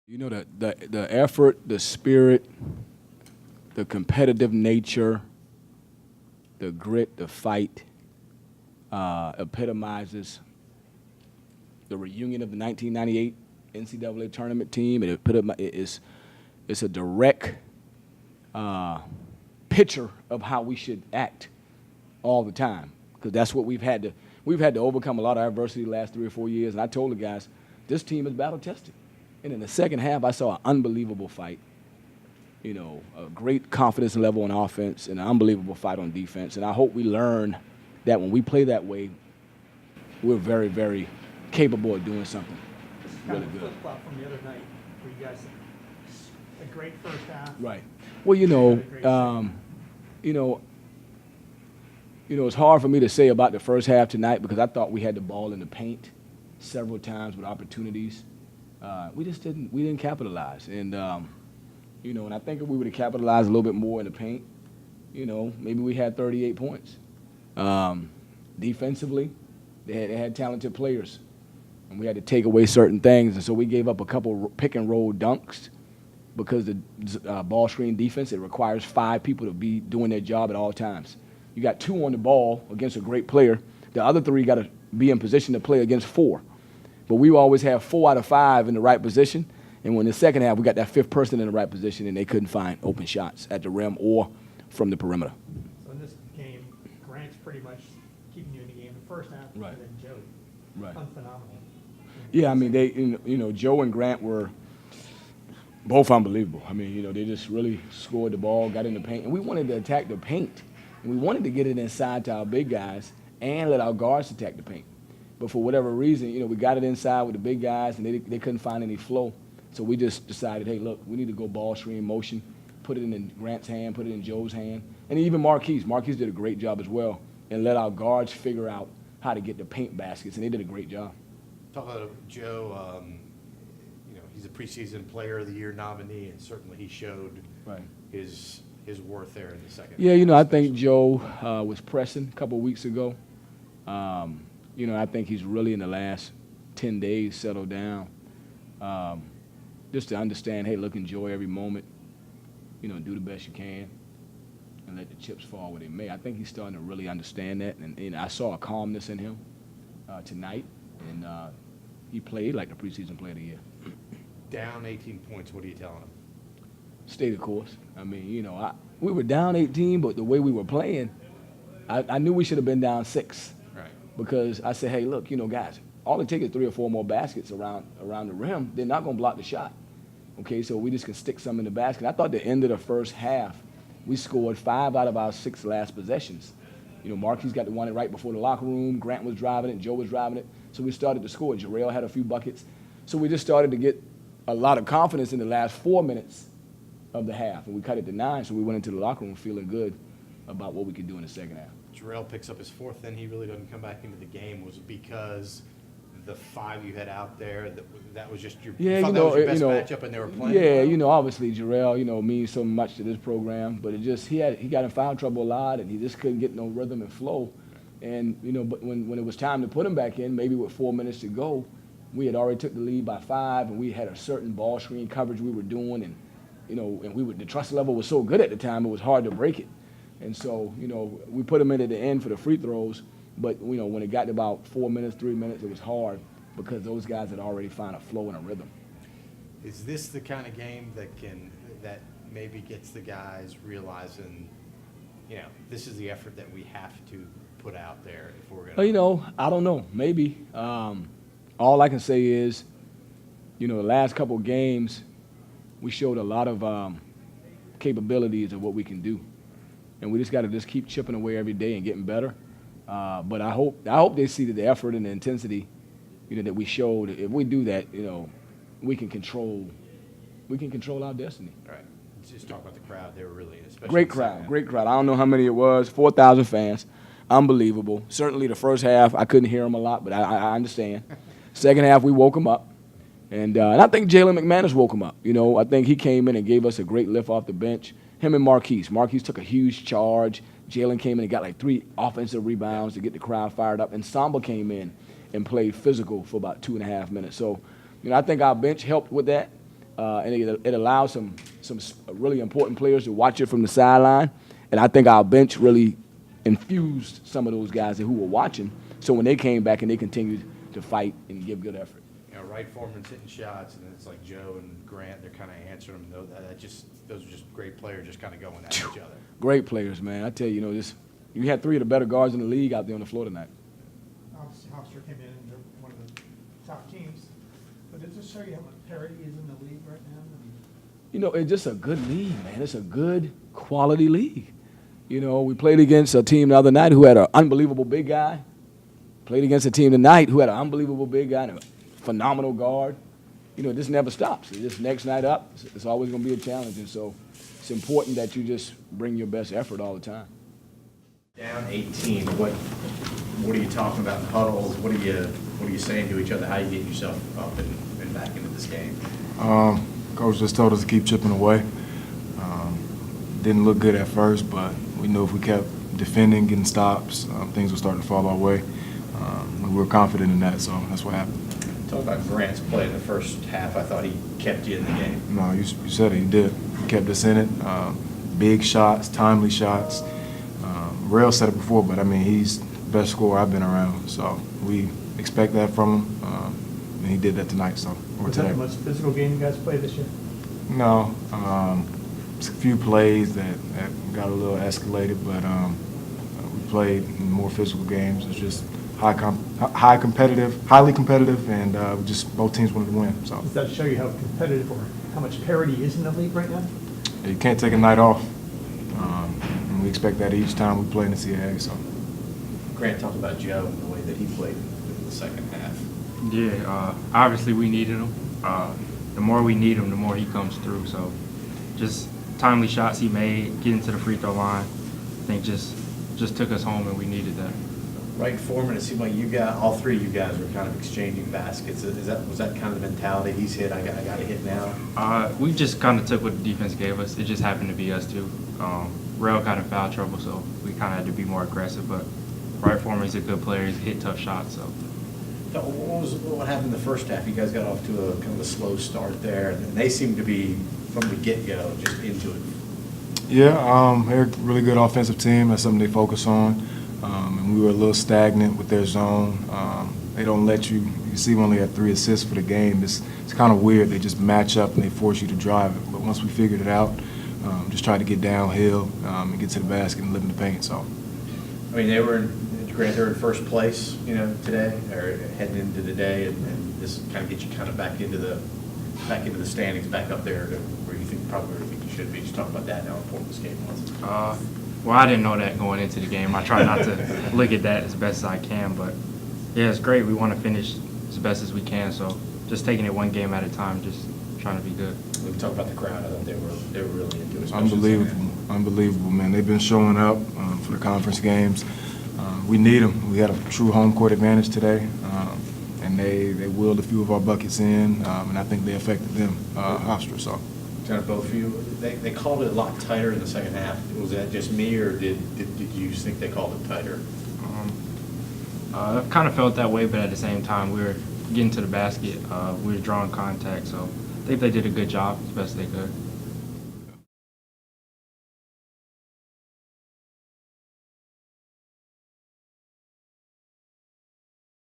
You know, the effort, the spirit, the competitive nature, the grit, the fight epitomizes the reunion of the 1998 NCAA tournament team. It's a direct picture of how we should act all the time, because that's what we've had to overcome a lot of adversity the last 3 or 4 years. And I told the guys, this team is battle tested. And in the second half, I saw an unbelievable fight. You know, a great confidence level on offense and an unbelievable fight on defense. And I hope we learn that when we play that way, we're very, very capable of doing something really good. Flip-flop from the other night where you guys a great first half. Right. Well, it's hard for me to say about the first half tonight because I thought we had the ball in the paint several times with opportunities. We didn't capitalize. And, and I think if we would have capitalized a little bit more in the paint, maybe we had 38 points. Defensively, they had talented players, and we had to take away certain things. And so we gave up a couple pick-and-roll dunks because the ball screen defense, it requires 5 people to be doing their job at all times. You got 2 on the ball against a great player. The other 3 got to be in position to play against 4. But we always have 4 out of 5 in the right position. And when in the second half, we got that 5th person in the right position, and they couldn't find open shots at the rim or from the perimeter. So in this game, Grant's pretty much keeping you in the game the first half, Right. and then Joe, Right. phenomenal. Yeah, I mean, Joe and Grant were both unbelievable. I mean, they just really scored the ball, got in the paint. And we wanted to attack the paint. And we wanted to get it inside to our big guys and let our guards attack the paint. But for whatever reason, we got it inside with the big guys, and they couldn't find any flow. So we just decided, hey, look, we need to go ball screen motion, put it in Grant's hand, put it in Joe's hand, and even Marquise. Marquise did a great job as well, and let our guards figure out how to get the paint baskets, and they did a great job. Talk about Joe. He's a preseason Player of the Year nominee, and certainly he showed Right. his worth there in the second. Yeah, I think Joe was pressing a couple of weeks ago. I think he's really in the last 10 days settled down. Just to understand, hey, look, enjoy every moment. Do the best you can, and let the chips fall where they may. I think he's starting to really understand that, and I saw a calmness in him tonight, and he played like the preseason Player of the Year. Down 18 points. What are you telling him? Stay the course. I mean, we were down 18, but the way we were playing, I knew we should have been down 6. Right. Because I said, hey, look, guys, all it takes is 3 or 4 more baskets around the rim. They're not going to block the shot. Okay, so we just can stick some in the basket. I thought the end of the first half, we scored 5 out of our 6 last possessions. Marquis got the one right before the locker room. Grant was driving it. Joe was driving it. So we started to score. Jarrell had a few buckets. So we just started to get a lot of confidence in the last 4 minutes of the half. And we cut it to 9, so we went into the locker room feeling good about what we could do in the second half. Jarrell picks up his 4th, then he really doesn't come back into the game. Was it because the 5 you had out there, that was just your, yeah, you thought that was your best matchup and they were playing? Yeah, obviously Jarrell, means so much to this program, but he got in foul trouble a lot, and he just couldn't get no rhythm and flow. And, but when it was time to put him back in, maybe with 4 minutes to go, we had already took the lead by 5, and we had a certain ball screen coverage we were doing, and, the trust level was so good at the time, it was hard to break it. And so, we put him in at the end for the free throws, but, when it got to about 4 minutes, 3 minutes, it was hard because those guys had already found a flow and a rhythm. Is this the kind of game that maybe gets the guys realizing, this is the effort that we have to put out there if we're going to? I don't know. Maybe. All I can say is, the last couple of games, we showed a lot of capabilities of what we can do. And we just got to keep chipping away every day and getting better. But I hope they see the effort and the intensity, that we showed. If we do that, we can control our destiny. All right. Let's just talk about the crowd. They were really especially great crowd. I don't know how many it was. 4,000 fans, unbelievable. Certainly the first half I couldn't hear them a lot, but I understand. Second half we woke them up, and I think Jalen McManus woke them up. I think he came in and gave us a great lift off the bench. Him and Marquise. Marquise took a huge charge. Jalen came in and got like 3 offensive rebounds to get the crowd fired up. And Samba came in and played physical for about 2.5 minutes. So, I think our bench helped with that. and it allows some really important players to watch it from the sideline. And I think our bench really infused some of those guys who were watching. So when they came back and they continued to fight and give good effort. You know, Wright Foreman's hitting shots, and it's like Joe and Grant, they're kind of answering them. Those are just great players just kind of going at each other. Great players, man. I tell you, you had 3 of the better guards in the league out there on the floor tonight. Obviously, Hofstra came in and they're one of the top teams. But does this show you how much parity is in the league right now? It's just a good league, man. It's a good quality league. We played against a team the other night who had an unbelievable big guy. Played against a team tonight who had an unbelievable big guy and a phenomenal guard. This never stops. This next night up, it's always going to be a challenge. And so it's important that you just bring your best effort all the time. Down 18, what are you talking about in huddles? What are you saying to each other? How you get yourself up and back into this game? Coach just told us to keep chipping away. Didn't look good at first, but we knew if we kept defending, getting stops, things would start to fall our way. We were confident in that, so that's what happened. Talk about Grant's play in the first half. I thought he kept you in the game. No, you said it. He did. He kept us in it. Big shots, timely shots. Rail said it before, but, he's the best scorer I've been around. So we expect that from him, and he did that tonight. So Was that the most physical game you guys played this year? No. A few plays that got a little escalated, but we played in more physical games. It's just highly competitive, and just both teams wanted to win. So Does that show you how competitive or how much parity is in the league right now? you can't take a night off, and we expect that each time we play in the CAA. So Grant talked about Joe and the way that he played in the second half. Yeah, obviously we needed him. The more we need him, the more he comes through. So just timely shots he made, getting to the free throw line, I think just took us home, and we needed that. Wright Foreman, it seemed like all 3 of you guys were kind of exchanging baskets. Was that kind of the mentality? He's hit, I got to hit now? We just kind of took what the defense gave us. It just happened to be us too. Rail got in foul trouble, so we kind of had to be more aggressive. But Wright Foreman's a good player. He's hit tough shots. So. What happened in the first half? You guys got off to a kind of a slow start there, and they seemed to be, from the get-go, just into it. yeah, they're a really good offensive team. That's something they focus on. And we were a little stagnant with their zone. They don't let you. You see, we only had 3 assists for the game. It's kind of weird. They just match up and they force you to drive it. But once we figured it out, just tried to get downhill and get to the basket and live in the paint. So, they were in first place, today, or heading into the day, and this kind of gets you kind of back into the standings, back up there to where you think you should be. Just talk about that and how important this game was. Well, I didn't know that going into the game. I try not to look at that as best as I can, but yeah, it's great. We want to finish as best as we can, so just taking it one game at a time, just trying to be good. We can talk about the crowd. I thought they were really into it. Unbelievable, man. They've been showing up for the conference games. We need them. We had a true home court advantage today, and they willed a few of our buckets in, and I think they affected them, Hofstra. So. Both of you, they called it a lot tighter in the second half. Was that just me, or did you think they called it tighter? I kind of felt that way, but at the same time, we were getting to the basket. We were drawing contact, so I think they did a good job as best they could.